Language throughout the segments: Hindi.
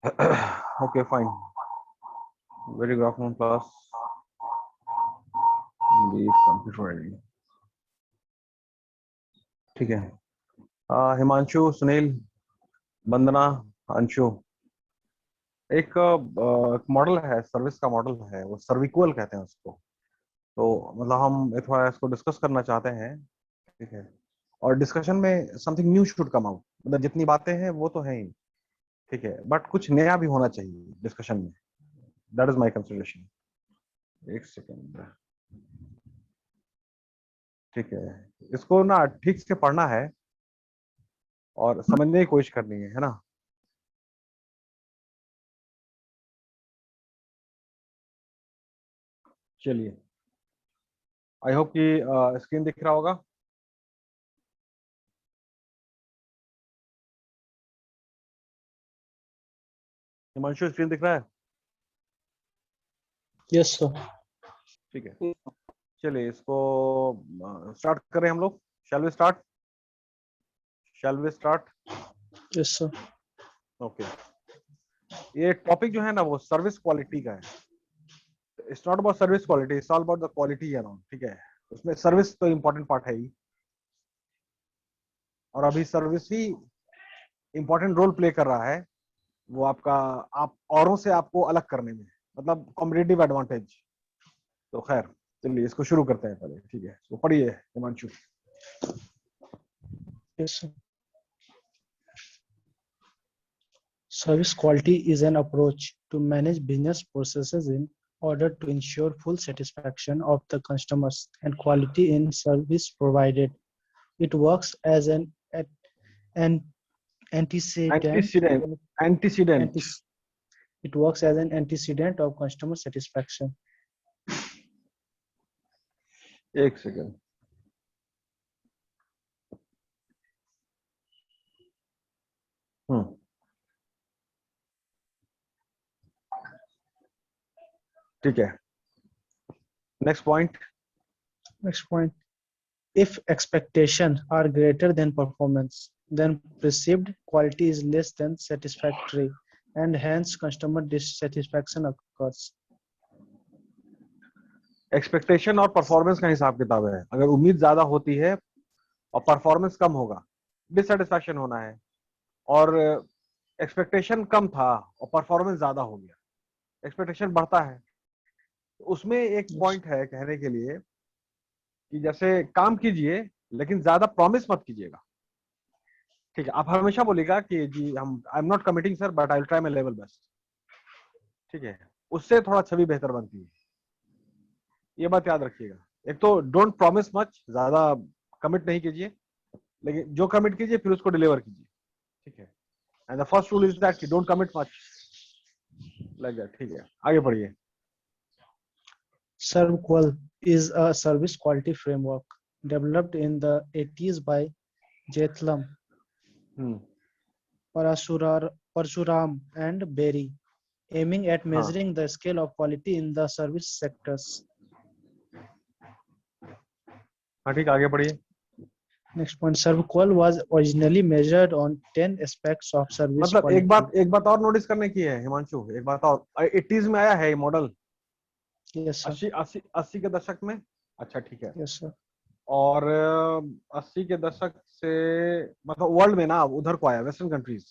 Okay, fine. Very good afternoon, class. Be computer ready. ठीक है. हिमांशु, सुनील, वंदना, अंशु, एक मॉडल है, सर्विस का मॉडल है, वो सर्विक्वल कहते हैं उसको. तो मतलब हम थोड़ा इसको डिस्कस करना चाहते हैं. ठीक है. और डिस्कशन में something new should come out. मतलब जितनी बातें हैं वो तो है ही. ठीक है, बट कुछ नया भी होना चाहिए डिस्कशन में. That is my consideration. एक सेकेंड. ठीक है, इसको ना ठीक से पढ़ना है और समझने की कोशिश करनी है ना. चलिए, आई होप कि स्क्रीन दिख रहा होगा. हिमांशु, स्क्रीन दिख रहा है? Yes sir. ठीक है, चलिए इसको स्टार्ट करें हम लोग. Shall we start? Shall we start? Yes sir. Okay. ये टॉपिक जो है ना वो सर्विस क्वालिटी का है. It's not about service quality, it's all about the quality around. ठीक है, उसमें सर्विस तो इम्पोर्टेंट पार्ट है ही, और अभी सर्विस ही इम्पोर्टेंट रोल प्ले कर रहा है. वो आपका, आप औरों से आपको अलग करने में, मतलब कॉम्पिटिटिव एडवांटेज. तो खैर, चलिए इसको शुरू करते हैं पहले. ठीक है, तो पढ़िए Himanshu. Yes, sir. Service quality is an approach to manage business processes in order to ensure full satisfaction of the customers and quality in service provided. It works as an antecedent. Antecedent. It works as an antecedent of customer satisfaction. एक सेकेंड. ठीक है. Next point. Next point. If expectations are greater than performance, then perceived quality is less than satisfactory, and hence customer dissatisfaction occurs. Expectation और परफॉर्मेंस का हिसाब किताब है. अगर उम्मीद ज्यादा होती है और परफॉर्मेंस कम होगा, डिससेटिस्फैक्शन होना है. और एक्सपेक्टेशन कम था और परफॉर्मेंस ज्यादा हो गया, एक्सपेक्टेशन बढ़ता है. उसमें एक पॉइंट है कहने के लिए कि जैसे काम कीजिए लेकिन ज्यादा प्रॉमिस मत कीजिएगा. ठीक है, आप हमेशा बोलेगा कि जी हम, I am not committing sir but I will try my level best. ठीक है, उससे थोड़ा छवि बेहतर बनती है. ये बात याद रखिएगा. एक तो डोंट प्रॉमिस मच, ज्यादा कमिट नहीं कीजिए, लेकिन जो कमिट कीजिए फिर उसको डिलीवर कीजिए. ठीक है, and the first rule is that कि don't commit much like that. ठीक है, आगे बढ़िए. ServQual is a service quality framework developed in the 80s by Jetlam, Parshuram and Berry, aiming at measuring the scale of quality in the service sectors. हाँ ठीक, आगे बढ़िए. Next point. ServQual was originally measured on 10 aspects of service मतलब quality. एक बात और नोटिस करने की है हिमांशु. एक बात और, 80s में आया है ये मॉडल. Yes, sir. 80 के दशक में. अच्छा ठीक है. Yes, sir. और 80 के दशक से मतलब वर्ल्ड में ना उधर को आया, वेस्टर्न कंट्रीज.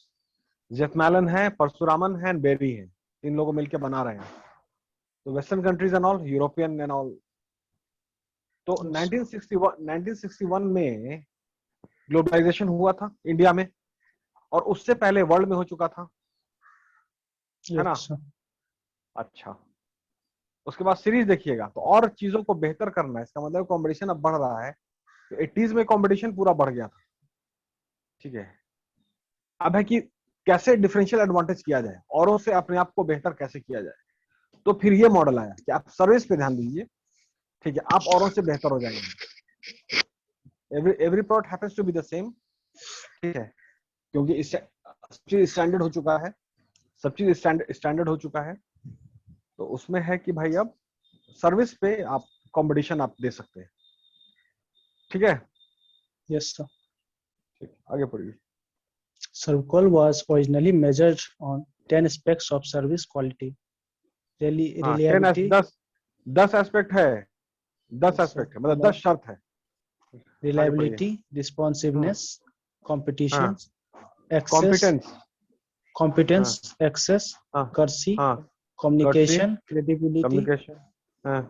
जेथमैलन है, परशुरामन है, बेरी है, तीन लोगों मिलके बना रहे हैं. तो western countries and all, European and all. तो 1961 में ग्लोबलाइजेशन हुआ था इंडिया में, और उससे पहले वर्ल्ड में हो चुका था, है ना? अच्छा, उसके बाद सीरीज देखिएगा तो और चीजों को बेहतर करना है. इसका मतलब कंपटीशन अब बढ़ रहा है. तो 80s में कंपटीशन पूरा बढ़ गया था. ठीक है, अब है कि कैसे डिफरेंशियल एडवांटेज किया जाए, औरों से अपने आप को बेहतर कैसे किया जाए. तो फिर ये मॉडल आया कि आप सर्विस पे ध्यान दीजिए. ठीक है, आप औरों से बेहतर हो जाएंगे. Every product happens to be the same. ठीक है, क्योंकि इससे सब चीज स्टैंडर्ड हो चुका है, सब चीज स्टैंडर्ड हो चुका है. तो उसमें है कि भाई अब सर्विस पे आप कंपटीशन आप दे सकते हैं. ठीक है. Yes, sir. ठीक, आगे पढ़िए. ServQual was originally measured on 10 aspects of service quality. हाँ, Reliability, 10 एस्पेक्ट है, 10 yes, sir. एस्पेक्ट है, मतलब 10 शर्त है। आगे पढ़िए। Reliability, responsiveness, हाँ, competition, access, कॉम्पिटेंस। हाँ, competence, access, हाँ, courtesy, हाँ, कर्सी, communication, credibility, कम्युनिकेशन। हाँ,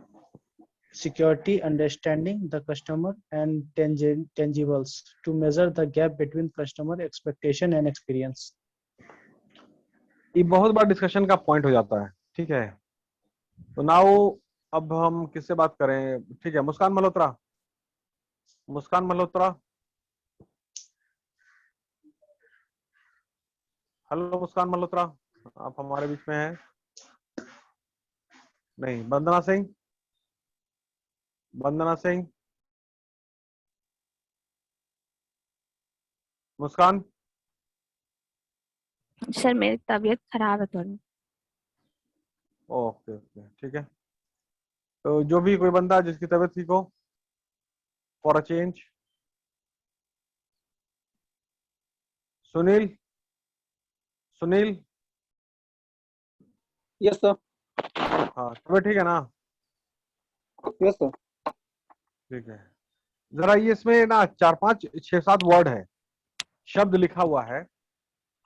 security, understanding the customer, and tangibles to measure the gap between customer expectation and experience. ये बहुत बार डिस्कशन का पॉइंट हो जाता है, ठीक है। तो नाउ अब हम किससे बात करें? ठीक है, मुस्कान मल्होत्रा। मुस्कान मल्होत्रा, हेलो मुस्कान मल्होत्रा, आप हमारे बीच में हैं? नहीं। वंदना सिंह, वंदना सिंह, मुस्कान। सर मेरी तबीयत खराब है थोड़ी। ओके ओके, ठीक है। तो जो भी कोई बंदा जिसकी तबीयत ठीक हो, for a change. Sunil, Sunil. Yes sir. हाँ, तबीयत ठीक है ना? Yes sir. ठीक है। जरा ये इसमें ना 4 5 6 7 वर्ड है, शब्द लिखा हुआ है,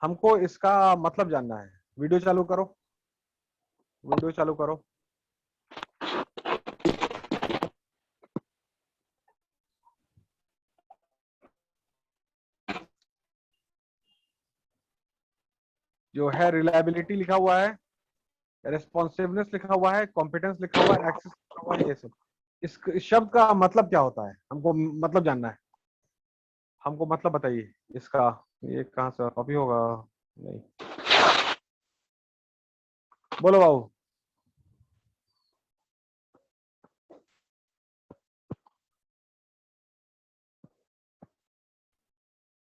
हमको इसका मतलब जानना है। वीडियो चालू करो, वीडियो चालू करो। जो है रिलायबिलिटी लिखा हुआ है, रेस्पॉन्सिवनेस लिखा हुआ है, कॉम्पिटेंस लिखा हुआ है, एक्सेस लिखा हुआ है, ये सब। इस शब्द का मतलब क्या होता है, हमको मतलब जानना है। हमको मतलब बताइए इसका। ये कहाँ से कॉपी होगा? नहीं, बोलो बाबू।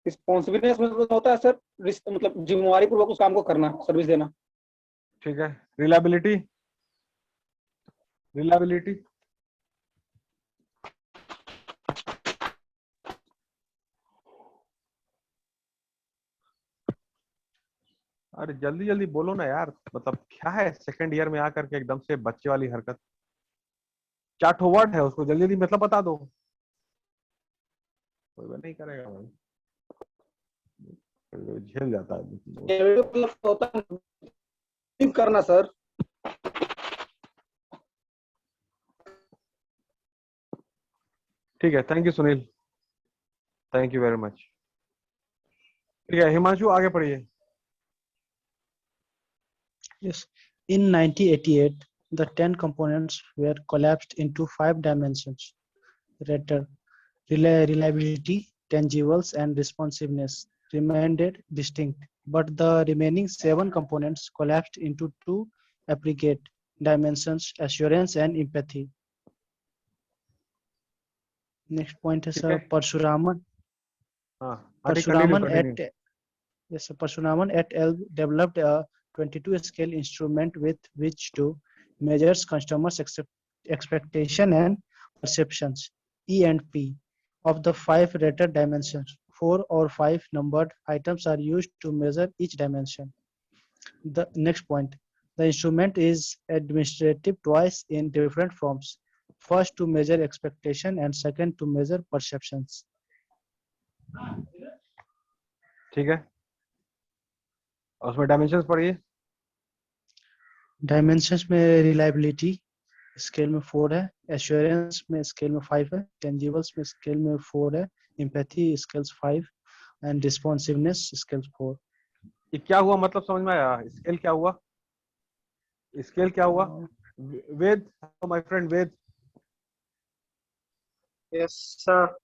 रिस्पॉन्सिबिलिटी मतलब होता है सर, मतलब जिम्मेवारी पूर्वक उस काम को करना, सर्विस देना। ठीक है। रिलायबिलिटी, रिलायबिलिटी, अरे जल्दी जल्दी बोलो ना यार, मतलब क्या है सेकंड ईयर में आकर के एकदम से बच्चे वाली हरकत। 4 ठो वर्ड है, उसको जल्दी जल्दी मतलब बता दो। कोई बात नहीं करेगा भाई, झेल जाता है। मतलब होता है करना सर। ठीक है, thank you Sunil, thank you very much. ठीक है, हिमांशु आगे पढ़िए। Yes. In 1988, the 10 components were collapsed into 5 dimensions: rater, reliability, tangibles, and responsiveness remained distinct, but the remaining 7 components collapsed into 2 aggregate dimensions: assurance and empathy. Next point is ठीक है, Parshuraman. हाँ ठीक, continue Parshuraman continue. at Yes, Parshuraman et al. Developed a 22 scale instrument with which to measure customers' expectation and perceptions, E and P, of the 5 rated dimensions. 4 or 5 numbered items are used to measure each dimension. The next point, the instrument is administrative twice in different forms. First to measure expectation and second to measure perceptions. ठीक है, और उसमें डायमेंशंस पढ़िए। डायमेंशंस में रिलायबिलिटी स्केल में 4 है, एश्योरेंस में स्केल में 5 है, टेंजिबल्स में स्केल में 4 है, empathy scales 5 and responsiveness scales 4। ये क्या हुआ, मतलब समझ में आया? स्केल क्या हुआ? स्केल क्या हुआ? Ved, my friend Ved. Yes sir.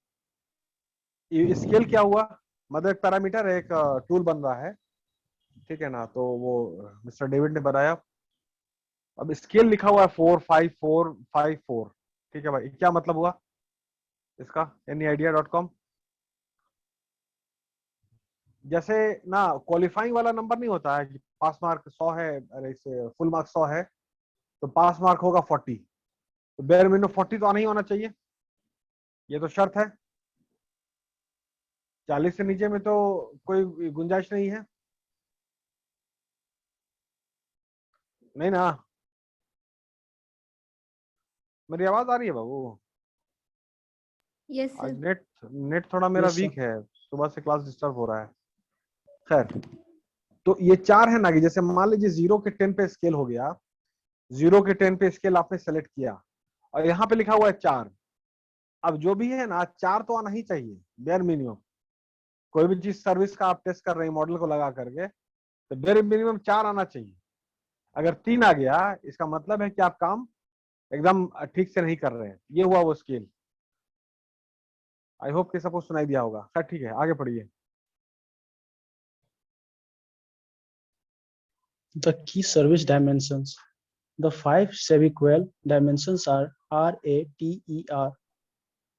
ये स्केल क्या हुआ? मतलब एक पैरामीटर है, एक टूल बन रहा है, ठीक है ना? तो वो मिस्टर डेविड ने बनाया। अब स्केल लिखा हुआ है 4 5 4 5 4, ठीक है भाई, क्या मतलब हुआ इसका? anyidea.com। जैसे ना क्वालिफाइंग वाला नंबर नहीं होता है कि पास मार्क 100 है, अरे इसे फुल मार्क 100 है तो पास मार्क होगा 40, तो बेयर मिनिमम 40 तो आना ही होना चाहिए, ये तो शर्त है। 40 से नीचे में तो कोई गुंजाइश नहीं है। नहीं ना, मेरी आवाज आ रही है बाबू? यस आज सर। नेट थोड़ा मेरा Yes, sir. वीक है, सुबह से क्लास डिस्टर्ब हो रहा है। खैर, तो ये 4 है ना, कि जैसे मान लीजिए 0 के 10 पे स्केल हो गया, 0 के 10 पे स्केल आपने सेलेक्ट किया और यहाँ पे लिखा हुआ है 4। अब जो भी है ना, 4 तो आना ही चाहिए, बेयर मिनिमम। कोई भी चीज सर्विस का आप टेस्ट कर रहे हैं मॉडल को लगा करके, तो बेयर मिनिमम 4 आना चाहिए। अगर 3 आ गया, इसका मतलब है कि आप काम एकदम ठीक से नहीं कर रहे हैं। ये हुआ वो स्केल। आई होप कि सबको सुनाई दिया होगा। खैर ठीक है, आगे पढ़िए। The key service dimensions. The 5 SEBIQUEL dimensions are RATER,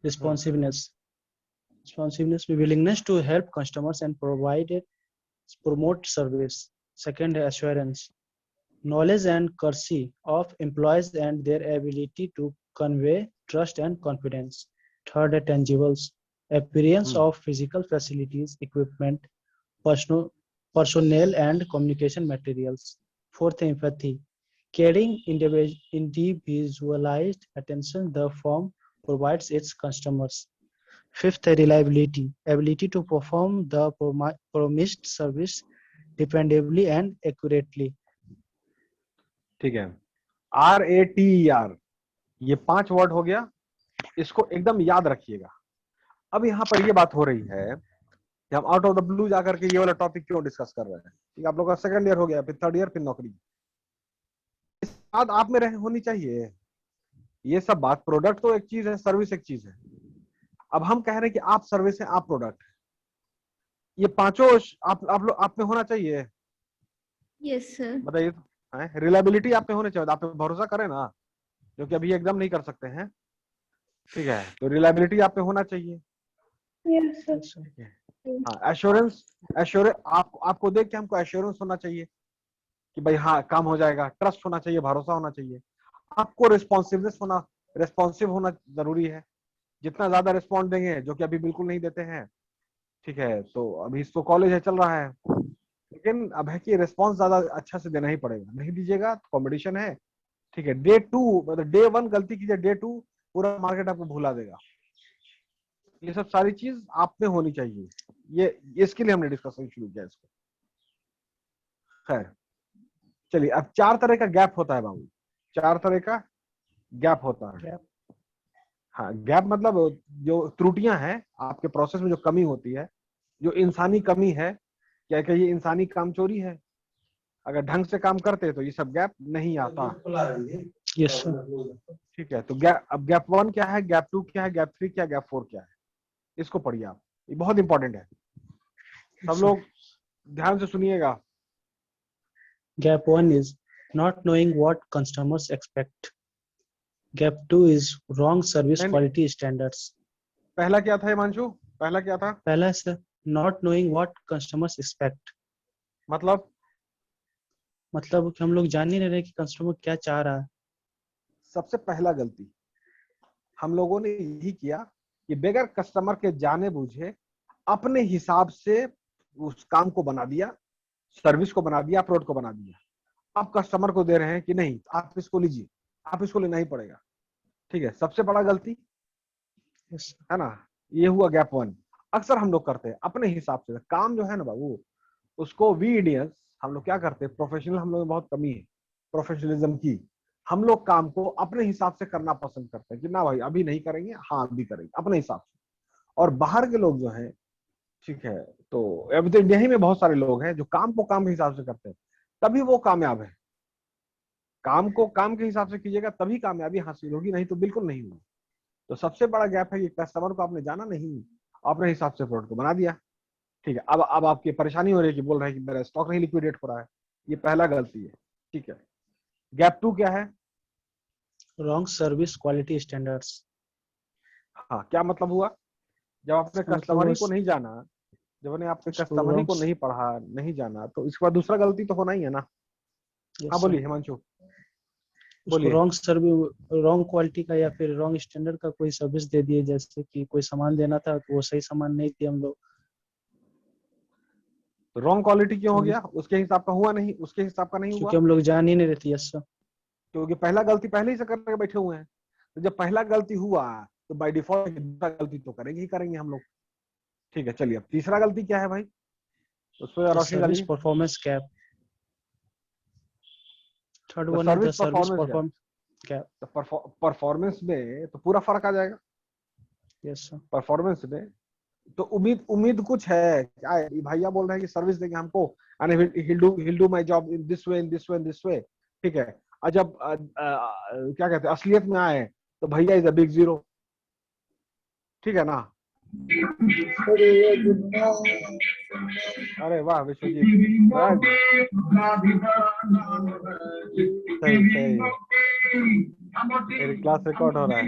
responsiveness. Responsiveness, willingness to help customers and promote service. Second, assurance. Knowledge and courtesy of employees and their ability to convey trust and confidence. Third, tangibles. Appearance of physical facilities, equipment, personnel and communication materials. Fourth, empathy. Caring individualized attention the firm provides its customers. Fifth, reliability. Ability to perform the promised service dependably and accurately. ठीक है, RATER, ये 5 वर्ड हो गया, इसको एकदम याद रखिएगा। अब यहाँ पर ये बात हो रही है कि हम आउट ऑफ द ब्लू जाकर के ये वाला टॉपिक क्यों डिस्कस कर रहे हैं। ठीक है, आप लोग का सेकंड ईयर हो गया, फिर थर्ड ईयर, फिर नौकरी। इस बात आप में रह होनी चाहिए। ये सब बात, प्रोडक्ट तो एक चीज है, सर्विस एक चीज है। अब हम कह रहे हैं कि आप सर्विस है, आप प्रोडक्ट है। ये पांचों आप में होना चाहिए। Yes sir. बताइए, रिलायबिलिटी आप में होनी चाहिए। आप पे भरोसा करें ना, जो कि अभी एकदम नहीं कर सकते हैं। ठीक है, तो रिलायबिलिटी आप में होना चाहिए। Yes sir. ठीक है, हाँ, एश्योरेंस। आपको देख के हमको एश्योरेंस होना चाहिए कि भाई हाँ काम हो जाएगा। ट्रस्ट होना चाहिए, भरोसा होना चाहिए। आपको रेस्पॉन्सिव होना जरूरी है। जितना ज्यादा रिस्पॉन्ड देंगे, जो कि अभी बिल्कुल नहीं देते हैं। ठीक है, तो अभी तो कॉलेज है, चल रहा है, लेकिन अब है कि रिस्पॉन्स ज्यादा अच्छा से देना ही पड़ेगा। नहीं दीजिएगा तो कॉम्पिटिशन है। ठीक है, डे 2 मतलब डे 1 गलती कीजिए, डे 2 पूरा मार्केट आपको भुला देगा। ये सब सारी चीज आप में होनी चाहिए। ये इसके लिए हमने डिस्कशन शुरू किया इसको। खैर चलिए, अब 4 तरह का गैप होता है बाबू। 4 तरह का गैप होता है। हाँ, गैप मतलब जो त्रुटियां हैं आपके प्रोसेस में, जो कमी होती है, जो इंसानी कमी है। क्या क्या ये इंसानी कामचोरी है? अगर ढंग से काम करते तो ये सब गैप नहीं आता। Yes, sir. ठीक है, तो अब गैप 1 क्या है, गैप 2 क्या है, गैप 3 क्या है, गैप 4 क्या है, इसको पढ़िए आप। ये बहुत इंपॉर्टेंट है, सब लोग ध्यान से सुनिएगा। Gap 1 is not knowing what customers expect. Gap 2 is wrong service नहीं, quality standards. पहला क्या था हिमांशु? पहला क्या था? पहला है not knowing what customers expect. मतलब कि हम लोग जान नहीं रहे कि कस्टमर क्या चाह रहा है। सबसे पहला गलती हम लोगों ने यही किया कि बगैर कस्टमर के जाने बूझे अपने हिसाब से उस काम को बना दिया, सर्विस को बना दिया, प्रोडक्ट को बना दिया। आप कस्टमर को दे रहे हैं कि नहीं आप इसको लीजिए, आप इसको लेना ही पड़ेगा। ठीक है, सबसे बड़ा गलती है ना, ये हुआ गैप 1। अक्सर हम लोग करते हैं अपने हिसाब से काम, जो है ना बाबू, उसको वी इंडियंस हम लोग क्या करते हैं, प्रोफेशनल हम लोग में बहुत कमी है प्रोफेशनलिज्म की। हम लोग काम को अपने हिसाब से करना पसंद करते हैं कि ना भाई अभी नहीं करेंगे, हाँ अभी करेंगे अपने हिसाब से। और बाहर के लोग जो हैं, ठीक है, तो अभी तो इंडिया ही में बहुत सारे लोग हैं जो काम को काम के हिसाब से करते हैं, तभी वो कामयाब है। काम को काम के हिसाब से कीजिएगा तभी कामयाबी हासिल होगी, नहीं तो बिल्कुल नहीं होगी। तो सबसे बड़ा गैप है कि कस्टमर को आपने जाना नहीं, अपने हिसाब से प्रोडक्ट को बना दिया। ठीक है, अब आपकी परेशानी हो रही है कि बोल रहे हैं कि मेरा स्टॉक नहीं लिक्विडेट हो रहा है। ये पहला गलती है। ठीक है, गैप 2 क्या है? Wrong service quality standards. हाँ, क्या मतलब हुआ? जब आपने कस्टमर ही को नहीं जाना, जब आपने आपके कस्टमर ही को नहीं पढ़ा, नहीं जाना, तो इसके बाद दूसरा गलती तो होना ही है ना। हाँ बोलिए हिमांशु, उसको रॉन्ग क्वालिटी का या फिर रॉन्ग स्टैंडर्ड का कोई सर्विस दे दिए, जैसे कि कोई सामान देना था तो वो सही सामान नहीं दिया हम लोग। तो रॉन्ग क्वालिटी क्यों हो हम- गया? उसके हिसाब का हुआ नहीं, उसके हिसाब का नहीं हुआ, क्योंकि हम लोग जान ही नहीं रहे थे। Yes sir. क्योंकि पहला गलती पहले ही से करके बैठे हुए हैं। तो जब पहला गलती हुआ तो बाय डिफॉल्ट दूसरा गलती तो करेंगे ही करेंगे हम लोग। ठीक है, चलिए अब तीसरा गलती क्या है भाई, उस पर द रोशनी सर्विस डालिए। Performance gap. Third the one is the service service performance gap. Perform gap. तो परफॉर्मेंस में तो पूरा फर्क आ जाएगा। Yes sir. परफॉर्मेंस में तो उम्मीद उम्मीद कुछ है क्या? ये भैया बोल रहे हैं कि सर्विस देंगे हमको, and he'll do my job in this way, in this way, in this way। ठीक है। और जब क्या कहते हैं असलियत में आए तो भैया इज अ बिग जीरो। ठीक है ना? अरे वाह विश्वजीत, गुड, सही सही, मेरी क्लास रिकॉर्ड हो रहा है।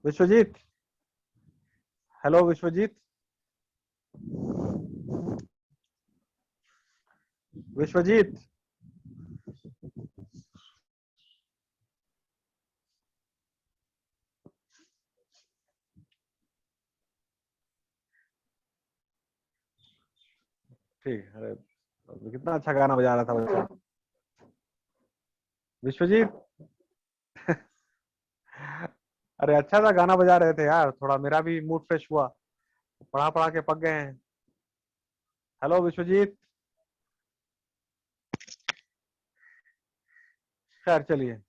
विश्वजीत, हेलो विश्वजीत, विश्वजीत, ठीक। अरे कितना अच्छा गाना बजा रहा था बच्चा विश्वजीत। अरे अच्छा सा गाना बजा रहे थे यार, थोड़ा मेरा भी मूड फ्रेश हुआ, पढ़ा पढ़ा के पक गए हैं। हेलो विश्वजीत, खैर चलिए,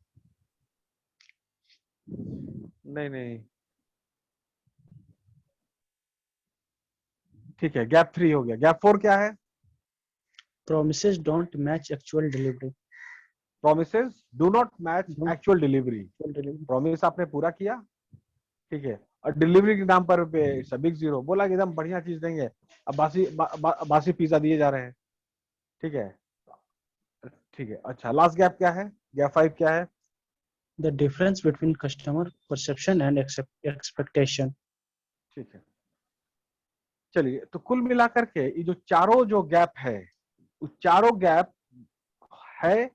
नहीं नहीं, ठीक है, गैप 3 हो गया। गैप 4 क्या है? Promises don't match actual delivery. Promises do not match Don't actual delivery. actual delivery. Promise आपने पूरा किया, ठीक है, और डिलीवरी के नाम पर बिग जीरो बोला कि एकदम बढ़िया चीज देंगे, अब बासी पिज्जा दिए जा रहे हैं। ठीक है, ठीक है। अच्छा, लास्ट गैप क्या है? गैप 5 क्या है? The difference between customer perception and expectation. ठीक है, चलिए, तो कुल मिलाकर के ये जो चारों जो गैप है, वो चारों गैप है,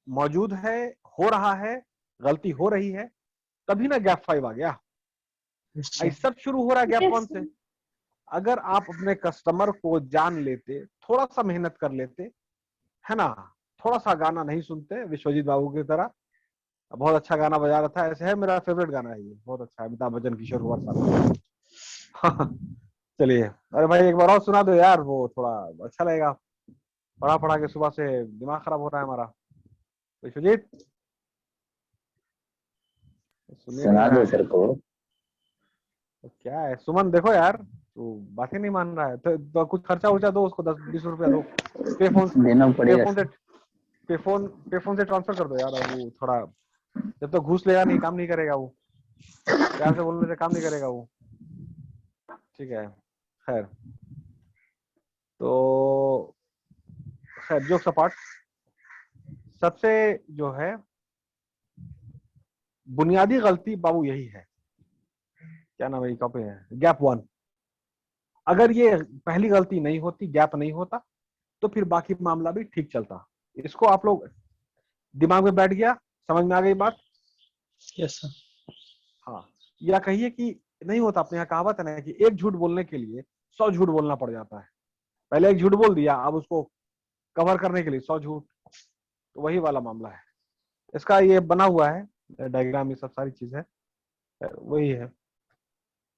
मौजूद है, हो रहा है, गलती हो रही है, तभी ना गैप 5 आ गया। Yes, ये sir. सब शुरू हो रहा है गैप Yes, 1 से। अगर आप अपने कस्टमर को जान लेते, थोड़ा सा मेहनत कर लेते, है ना, थोड़ा सा गाना नहीं सुनते विश्वजीत बाबू की तरह, बहुत अच्छा गाना बजा रहा था, ऐसे है, मेरा फेवरेट गाना है ये, बहुत अच्छा है, अमिताभ बच्चन, किशोर कुमार साहब। चलिए, अरे भाई एक बार और सुना दो यार, वो थोड़ा अच्छा लगेगा, पढ़ा पढ़ा के सुबह से दिमाग खराब हो रहा है हमारा। विश्वजीत सुनिए नहीं सुना रहा दो है सर को। तो क्या है, सुमन देखो यार, तो बातें नहीं मान रहा है, तो कुछ खर्चा उर्चा दो उसको, 10-20 रुपया दो, पे फोन देना पे पड़ेगा फोन से सर। पे फोन से ट्रांसफर कर दो यार। अब वो थोड़ा, जब तक घूस लेगा नहीं काम नहीं करेगा वो, प्यार से बोलने से काम नहीं करेगा वो। ठीक है, खैर, तो खैर जोक्स अपार्ट, सबसे जो है बुनियादी गलती बाबू यही है, क्या नाम है, ये कॉपी है, गैप 1। अगर ये पहली गलती नहीं होती, गैप नहीं होता, तो फिर बाकी मामला भी ठीक चलता। इसको आप लोग दिमाग में बैठ गया, समझ में आ गई बात? Yes, sir. हाँ, या कहिए कि नहीं होता, अपने यहाँ कहावत है ना कि एक झूठ बोलने के लिए 100 झूठ बोलना पड़ जाता है। पहले एक झूठ बोल दिया, अब उसको कवर करने के लिए 100 झूठ, तो वही वाला मामला है। इसका ये बना हुआ है डायग्राम, ये सब सारी चीज है, वही है।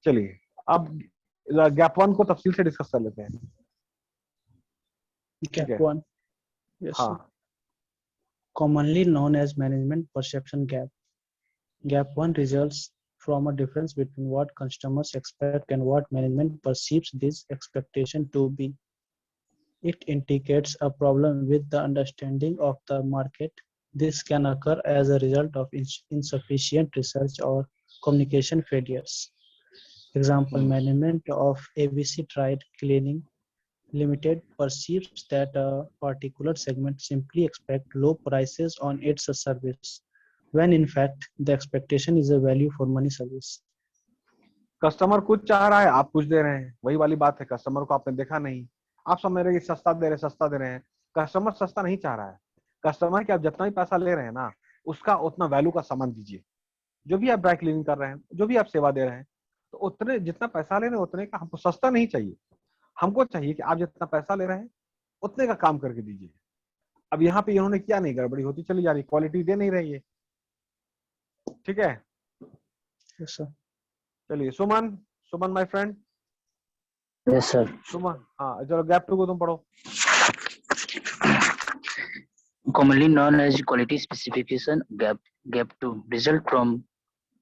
चलिए, अब गैप 1 को तफसील से डिस्कस कर लेते हैं। Gap है। 1. Yes, sir. हाँ, Commonly known as management perception gap. Gap 1 results from a difference between what customers expect and what management perceives this expectation to be. It indicates a problem with the understanding of the market. This can occur as a result of insufficient research or communication failures. Example, management of ABC Trade Cleaning Limited perceives that a particular segment simply expect low prices on its service, when in fact the expectation is a value for money service. Customer कुछ चाह रहा है, आप कुछ दे रहे हैं, वही वाली बात है। कस्टमर को आपने देखा नहीं, आप समझ रहे हैं कि सस्ता दे रहे, सस्ता दे रहे हैं। कस्टमर सस्ता नहीं चाह रहा है, कस्टमर कि आप जितना भी पैसा ले रहे हैं ना, उसका उतना वैल्यू का सामान दीजिए। जो भी आप ड्राई क्लीनिंग कर रहे हैं, जो भी आप सेवा दे रहे हैं, तो उतने जितना पैसा ले रहे हैं उतने का हमको सस्ता नहीं चाहिए। हमको चाहिए कि आप जितना पैसा ले रहे हैं उतने का काम करके दीजिए। अब यहाँ पे इन्होंने क्या नहीं, गड़बड़ी होती चली जा रही, क्वालिटी दे नहीं रही है। ठीक है, Yes, sir. चलिए सुमन, सुमन माय फ्रेंड, Yes, sir. सुमन, हाँ चलो गैप 2 को तुम पढ़ो। Commonly known as quality specification gap. Gap 2 result from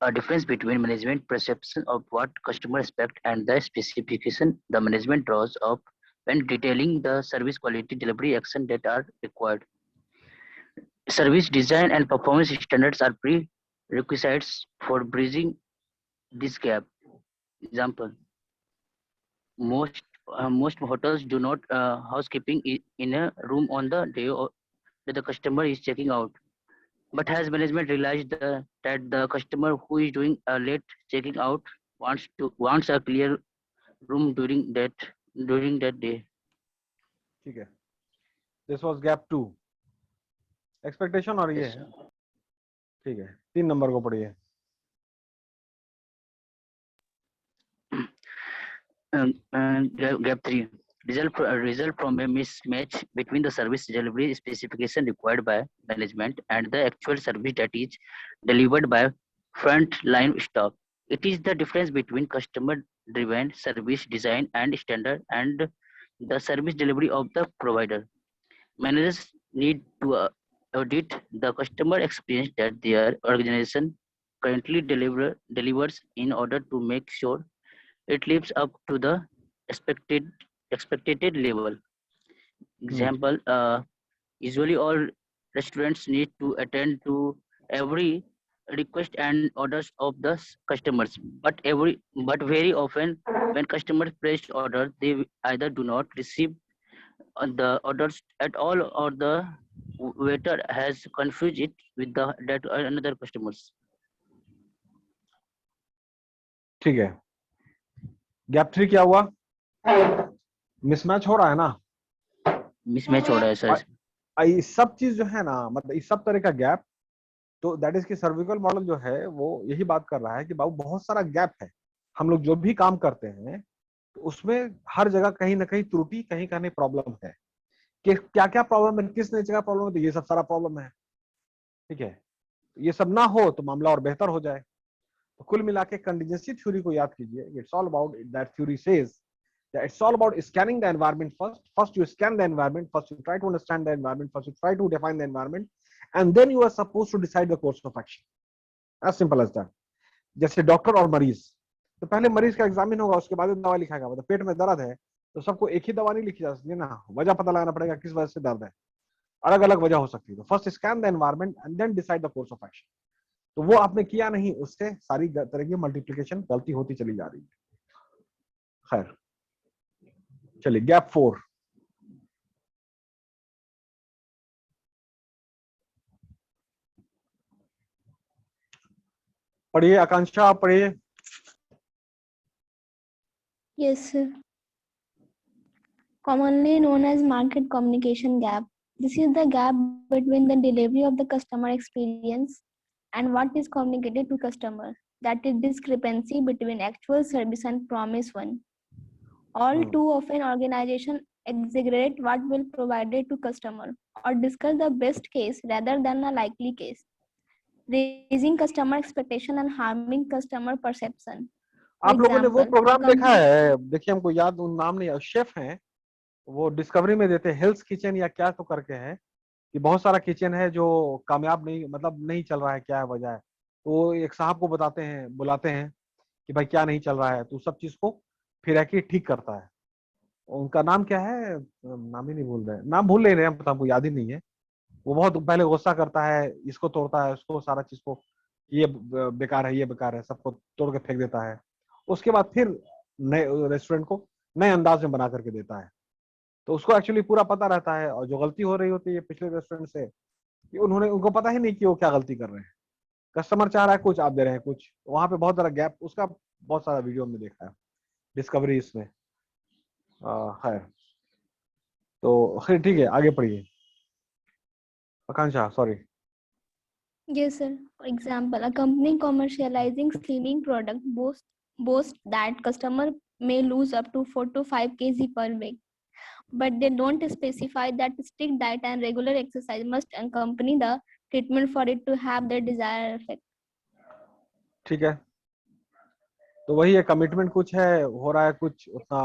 a difference between management perception of what customer expect and the specification the management draws up when detailing the service quality delivery action that are required. Service design and performance standards are prerequisites for bridging this gap. Example: most hotels do not housekeeping in a room on the day that the customer is checking out. But has management realized that the customer who is doing a late checking out wants a clear room during that day? ठीक है, दिस वाज गैप 2 एक्सपेक्टेशन, और ये Yes, है। sir. ठीक है, 3 नंबर को पढ़िए। Gap 3 result from a mismatch between the service delivery specification required by management and the actual service that is delivered by frontline staff. It is the difference between customer driven service design and standard and the service delivery of the provider. Managers need to audit the customer experience that their organization currently delivers in order to make sure it lives up to the expected expected level. Example: usually all restaurants need to attend to every request and orders of the customers, but very often when customers place order, they either do not receive the orders at all, or the waiter has confused it with the that another customers. ठीक है, गैप 3 क्या हुआ? मिसमैच हो रहा है ना? Mismatch हो रहा है सर. ये सब चीज जो है ना, मतलब इस सब तरह का गैप, तो दैट इज की सर्विकल मॉडल जो है वो यही बात कर रहा है कि बाबू बहुत सारा गैप है। हम लोग जो भी काम करते हैं तो उसमें हर जगह कहीं ना कहीं त्रुटि, कहीं कहीं प्रॉब्लम है। कि क्या क्या प्रॉब्लम है, किस नेचर का प्रॉब्लम है, तो ये सब सारा प्रॉब्लम है। ठीक है, ये सब ना हो तो मामला और बेहतर हो जाए। तो कुल मिला के कंटीजेंसी थ्योरी को याद कीजिए। It's all about that theory says that it's all about scanning the environment first. First you scan the environment, first you try to understand the environment, first you try to define the environment, and then you are supposed to decide the course of action. As simple as that. जैसे डॉक्टर और मरीज, तो पहले मरीज का एग्जामिन होगा, उसके बाद दवा लिखाएगा। मतलब पेट में दर्द है तो सबको एक ही दवा नहीं लिखी जा सकती ना, वजह पता लगाना पड़ेगा किस वजह से दर्द है, अलग अलग वजह हो सकती है। तो first scan the environment and then decide the course of action. तो वो आपने किया नहीं, उससे सारी तरह की मल्टीप्लिकेशन गलती होती चली जा रही है। खैर चलिए, गैप 4। पढ़िए आकांक्षा, आप पढ़िए। Yes, sir. Commonly known as market communication gap. This is the gap between the delivery of the customer experience and what is communicated to customer. That is discrepancy between actual service and promise one. All too often organization exaggerate what will provided to customer or discuss the best case rather than a likely case, raising customer expectation and harming customer perception. आप लोगों ने वो प्रोग्राम देखा company- है? देखिए हमको याद नाम नहीं, शेफ हैं वो डिस्कवरी में देते हैं, हेल्थ किचन या क्या तो करके है, कि बहुत सारा किचन है जो कामयाब नहीं, मतलब नहीं चल रहा है, क्या है वजह है। तो एक साहब को बताते हैं, बुलाते हैं कि भाई क्या नहीं चल रहा है, तो सब चीज को फिर आके ठीक करता है। उनका नाम क्या है, नाम ही नहीं भूल रहे, नाम भूल नहीं रहे हम, हमको याद ही नहीं है। वो बहुत पहले गुस्सा करता है, इसको तोड़ता है, उसको सारा चीज को, ये बेकार है, ये बेकार है, सबको तोड़ के फेंक देता है। उसके बाद फिर नए रेस्टोरेंट को नए अंदाज में बना करके देता है। तो उसको एक्चुअली पूरा पता रहता है, और जो गलती हो रही होती है पिछले रेस्टोरेंट से, कि उनको पता ही नहीं कि वो क्या गलती कर रहे हैं। कस्टमर चाह रहा है कुछ, आप दे रहे हैं कुछ, वहां पे बहुत सारा गैप, उसका बहुत सारा वीडियो हमने देखा है डिस्कवरी इसमें। खैर तो खैर ठीक है, आगे पढ़िए आकांक्षा, sorry. Yes, sir. For example, a company commercializing slimming product boasts that customer may lose up to 4 to 5 kg per week, but they don't specify that strict diet and regular exercise must accompany the treatment for it to have the desired effect. ठीक है, तो वही है, कमिटमेंट कुछ है, हो रहा है कुछ, उतना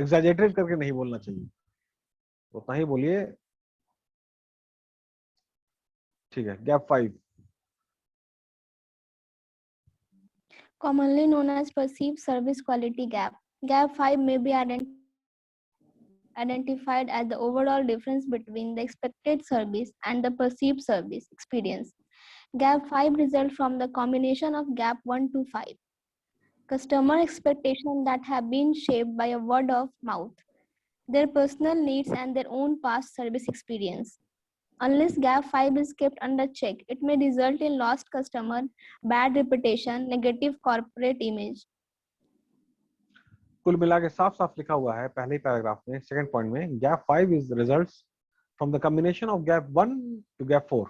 एग्जैजरेट करके नहीं बोलना चाहिए, उतना ही बोलिए। ठीक है, gap 5। Commonly known as perceived service quality gap. Gap 5 may be identified as the overall difference between the expected service and the perceived service experience. Gap 5 results from the combination of gap 1 to 5. Customer expectations that have been shaped by a word of mouth, their personal needs and their own past service experience. Unless gap 5 is kept under check, it may result in lost customer, bad reputation, negative corporate image. कुल मिला के साफ साफ लिखा हुआ है पहले ही पैराग्राफ में, सेकंड पॉइंट में, gap 5 is results from the combination of gap 1 to gap 4।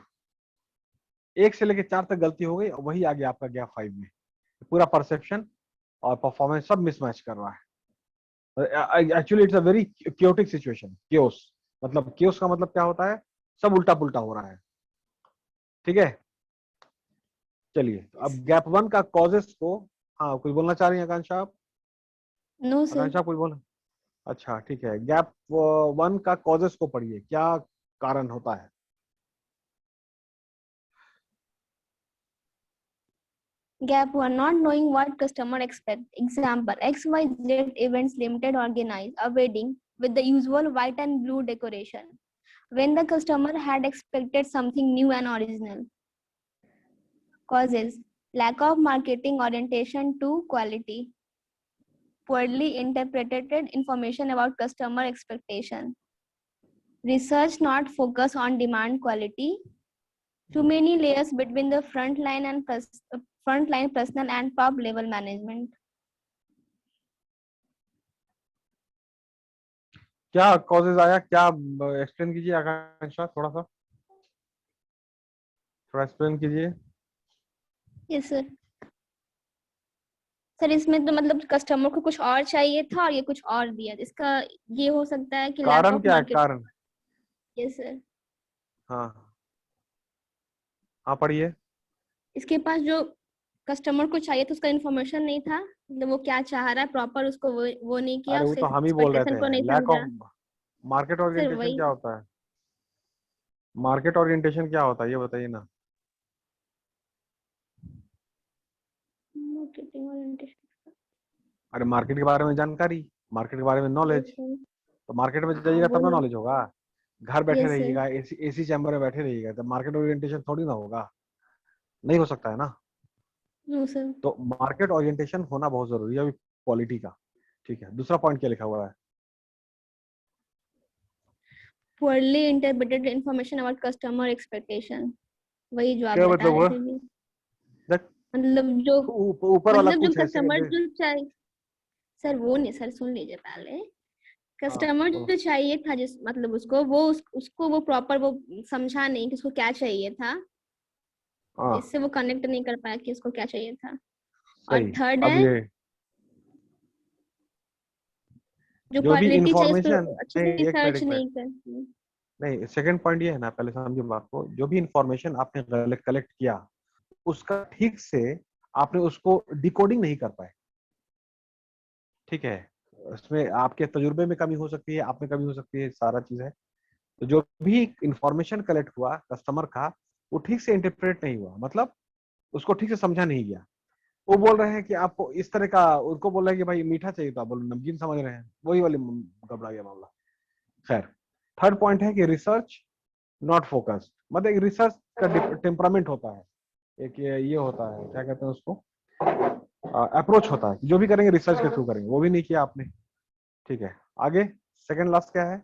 1 से लेके 4 तक गलती हो गई, वही आ गया आपका गैप 5 में। पूरा परसेप्शन और परफॉर्मेंस सब मिसमैच कर रहा है। Actually it's a very chaotic situation. Chaos मतलब, क्योस का मतलब क्या होता है? सब उल्टा पुल्टा हो रहा है। ठीक है, चलिए अब गैप 1 का कॉजेस को, हाँ कुछ बोलना चाह रही हैं आकांक्षा आप? No, sir. आकांक्षा कुछ बोल, अच्छा ठीक है, गैप 1 का कॉजेस को पढ़िए, क्या कारण होता है? Gap 1, not knowing what customer expect. Example, XYZ Events Limited organized a wedding with the usual white and blue decoration, when the customer had expected something new and original. Causes, lack of marketing orientation to quality, poorly interpreted information about customer expectation, research not focus on demand quality, too many layers between the frontline personnel and top level management. क्या कॉजेज आया, क्या एक्सप्लेन कीजिए आकांक्षा, थोड़ा एक्सप्लेन कीजिए। Yes sir. सर इसमें तो मतलब कस्टमर को कुछ और चाहिए था और ये कुछ और दिया, इसका ये हो सकता है कि कारण क्या है? कारण, यस सर। हाँ हाँ पढ़िए। इसके पास जो कस्टमर को चाहिए था उसका इन्फॉर्मेशन नहीं था, मतलब वो क्या चाह रहा है प्रॉपर उसको वो नहीं किया, अरे वो उसके तो हम ही बोल रहे एक्सपेक्टेशन को थे, नहीं लैक समझा। ऑफ मार्केट सर ओरिएंटेशन वही क्या होता है? मार्केट ओरिएंटेशन क्या होता है ये बताइए ना। मार्केटिंग ओरिएंटेशन, अरे मार्केट के बारे में जानकारी, मार्केट के बारे में नॉलेज, तो मार्केट में जाइएगा तब ना नॉलेज होगा। घर बैठे रहिएगा, एसी चैम्बर में बैठे रहिएगा, तो मार्केट ओरिएंटेशन थोड़ी ना होगा, नहीं हो सकता है ना। No sir. तो मार्केट ओरिएंटेशन होना बहुत जरूरी है क्वालिटी का। ठीक है, दूसरा पॉइंट क्या लिखा हुआ है? poorly interpreted information about customer expectation, वही जो आप क्या बता मतलब रहे हुआ? थे। देख, मतलब जो ऊपर वाला मतलब जो कुछ है कस्टमर जो चाहिए, सर वो नहीं, सर सुन लीजिए पहले। कस्टमर बोलो। जो चाहिए था जिस मतलब उसको उसको वो प्रॉपर वो समझा नहीं कि उसको क्या चाहिए था, हाँ इससे वो कनेक्ट नहीं कर पाया कि उसको क्या चाहिए था। और सही। थर्ड अब है ये जो जो भी क्वालिटी चाहिए उसको इंफॉर्मेशन, अच्छे से नहीं एक मिनट रिसर्च एक मिनट, नहीं करती। नहीं सेकंड पॉइंट ये है ना, पहले समझिए बात को। जो भी इंफॉर्मेशन आपने कलेक्ट किया, उसका ठीक से आपने उसको डिकोडिंग नहीं कर पाए। ठीक है, उसमें आपके तजुर्बे में कमी हो सकती है, आप में कमी हो सकती है, सारा चीज है। तो जो भी इंफॉर्मेशन कलेक्ट हुआ कस्टमर का, वो ठीक से इंटरप्रेट नहीं हुआ, मतलब उसको ठीक से समझा नहीं गया। वो बोल रहे हैं कि आपको इस तरह का, उनको बोल रहे हैं कि भाई मीठा चाहिए, तो आप बोलो नमकीन समझ रहे हैं, वही वाली घबरा गया मामला। खैर, थर्ड पॉइंट है कि रिसर्च नॉट फोकस्ड, मतलब एक रिसर्च का टेम्परामेंट होता है, एक ये होता है, क्या कहते हैं उसको, अप्रोच होता है, जो भी करेंगे रिसर्च के थ्रू करेंगे, वो भी नहीं किया आपने। ठीक है, आगे सेकंड लास्ट क्या है?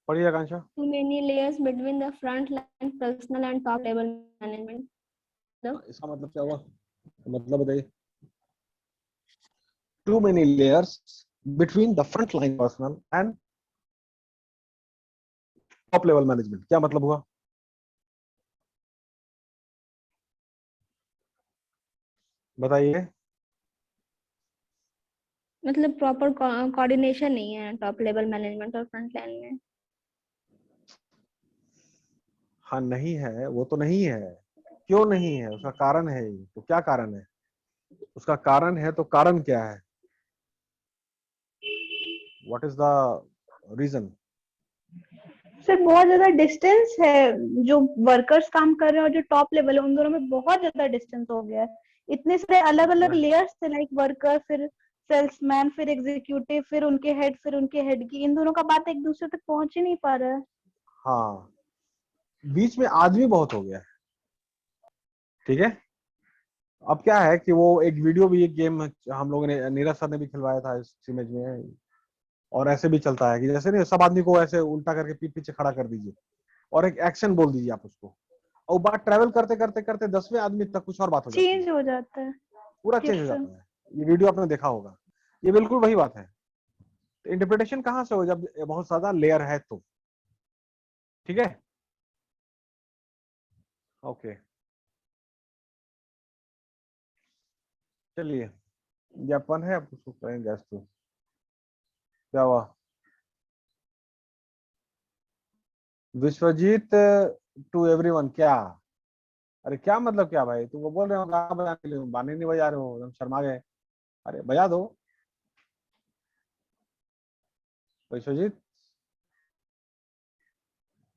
पढ़िए आकांक्षा। Too many layers between the front line personnel and top level management. इसका मतलब क्या हुआ? मतलब बताइए। Too many layers between the front line personnel and top level management क्या मतलब हुआ? बताइए। मतलब प्रॉपर कोऑर्डिनेशन नहीं है टॉप लेवल मैनेजमेंट और फ्रंट लाइन में। हाँ नहीं है, वो तो नहीं है। क्यों नहीं है? उसका कारण है ही। तो क्या कारण है? उसका कारण है तो कारण क्या है? What is the reason? Sir बहुत ज्यादा डिस्टेंस है, जो वर्कर्स काम कर रहे हैं और जो टॉप लेवल है उन दोनों में बहुत ज्यादा डिस्टेंस हो गया है। इतने सारे अलग अलग लेयर्स थे, लाइक वर्कर, फिर सेल्समैन, फिर एग्जीक्यूटिव, फिर उनके हेड की, इन दोनों का बात एक दूसरे तक पहुंच ही नहीं पा रहा है। हाँ, बीच में आदमी बहुत हो गया है। ठीक है। अब क्या है कि वो एक वीडियो भी, एक गेम हम लोगों ने, नीरज सर ने भी खिलवाया था इस इमेज में, और ऐसे भी चलता है कि जैसे नहीं, सब आदमी को ऐसे उल्टा करके पीठ पीछे खड़ा कर दीजिए और एक एक्शन बोल दीजिए आप उसको, और बात ट्रेवल करते करते करते 10वें आदमी तक कुछ और बात हो जाती है, चेंज हो जाता है। पूरा यस चेंज हो सर। जाता है। ये वीडियो आपने देखा होगा। ये बिल्कुल वही बात है। इंटरप्रिटेशन कहाँ से हो? जब बहुत ज्यादा लेयर है तो। ठीक है। ओके, चलिए, ज्ञापन है, अब उसको करेंगे गैस तो। क्या हुआ? विश्वजीत टू एवरीवन क्या? अरे क्या मतलब क्या भाई? तुमको बोल रहे हो गाना बजाने के लिए, गाने नहीं बजा रहे हो, एकदम शर्मा गए। अरे बजा दो विश्वजीत।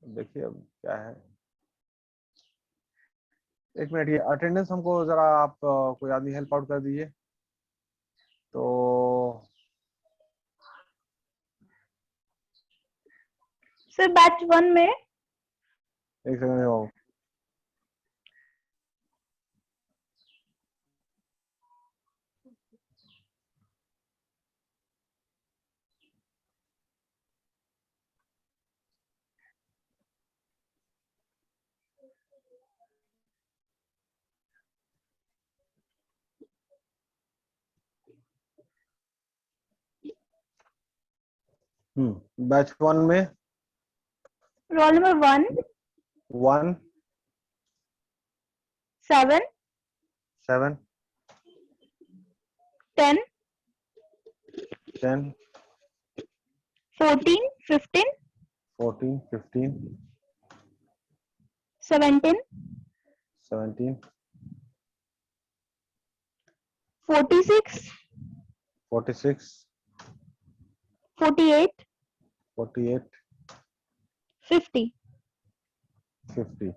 देखिए अब क्या है। एक मिनट, ये अटेंडेंस हमको जरा आप कोई आदमी हेल्प आउट कर दीजिए तो। सर बैच 1 में एक सेकंड हो। बैच 1 में रोल नंबर 1 1 7 7 10 10 14 15 14 15 17 17 46 46 48 48 50। 50।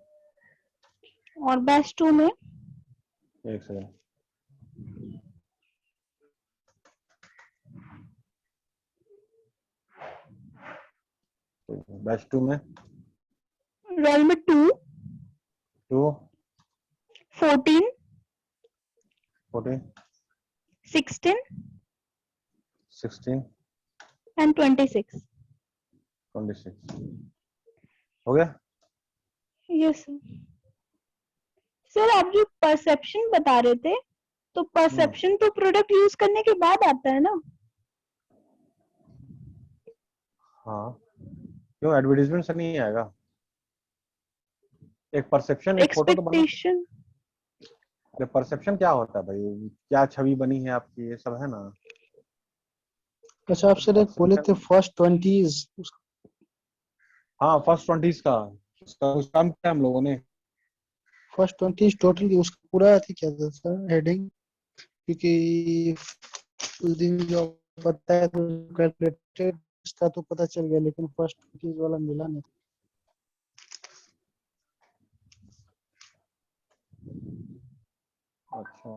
और बैच 2 में एक सेकंड। बैच 2 में रोल नंबर 2 2 14 14 16 16 एंड 26। 26 हो गया। Yes sir. सर आप जो परसेप्शन बता रहे थे, तो परसेप्शन तो प्रोडक्ट यूज करने के बाद आता है ना? हाँ, क्यों एडवर्टीजमेंट से नहीं आएगा? एक परसेप्शन, एक फोटो तो बना। एक्सपेक्टेशन। अरे परसेप्शन क्या होता है भाई? क्या छवि बनी है आपकी, ये सब है ना। अच्छा आप सर एक बोले थे Perception- फर्स्ट 20s, हाँ, फर्स्ट 20s का उसका कुछ काम किया हम लोगों ने। फर्स्ट 20s टोटल उसका पूरा अथी क्या था सर, हेडिंग? क्योंकि उस दिन जो बताया तो कैलकुलेटेड था तो पता चल गया, लेकिन फर्स्ट 20s वाला मिला नहीं। अच्छा,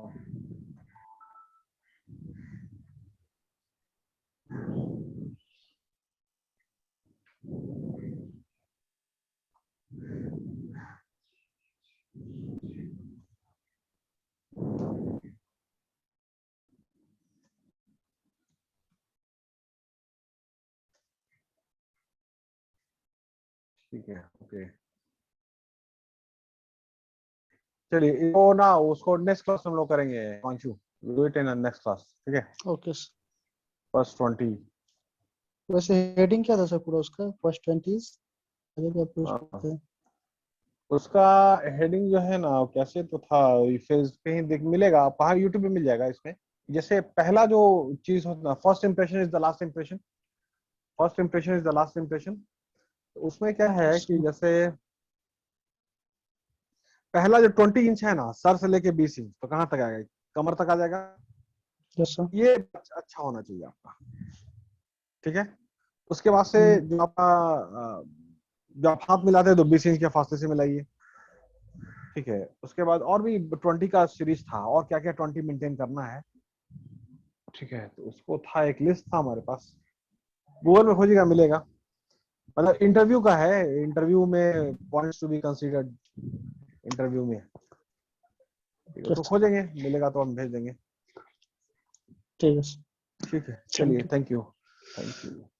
ठीक है, ओके। चलिए वो ना, उसको नेक्स्ट क्लास हम लोग करेंगे Panchu. Do it in next class, ठीक है। Okay sir. फर्स्ट 20। वैसे हेडिंग क्या था सर पूरा उसका, फर्स्ट 20s आगे अप्रोच हाँ। करते हैं। उसका हेडिंग जो है ना कैसे तो था, फेस कहीं देख मिलेगा, पहाड़ यूट्यूब पे मिल जाएगा। इसमें जैसे पहला जो चीज होता है, first impression is the last impression, first impression is the last impression. उसमें क्या है कि जैसे पहला जो 20 इंच है ना, सर से लेके 20 इंच तो कहाँ तक आएगा, कमर तक आ जाएगा। Yes sir. ये अच्छा होना चाहिए आपका, ठीक है। उसके बाद से जो आपका जब आप हाथ मिलाते हैं तो 20 इंच के फासले से मिलाइए, ठीक है। उसके बाद और भी 20 का सीरीज था, और क्या क्या 20 मेंटेन करना है, ठीक है। तो उसको था, एक लिस्ट था हमारे पास, गूगल में खोजिएगा मिलेगा। मतलब इंटरव्यू का है, इंटरव्यू में points to be considered interview में, ठीक है। उसको खोजेंगे मिलेगा तो हम भेज देंगे, ठीक है सर। ठीक है। Thank चलिए, you. Thank you, thank you.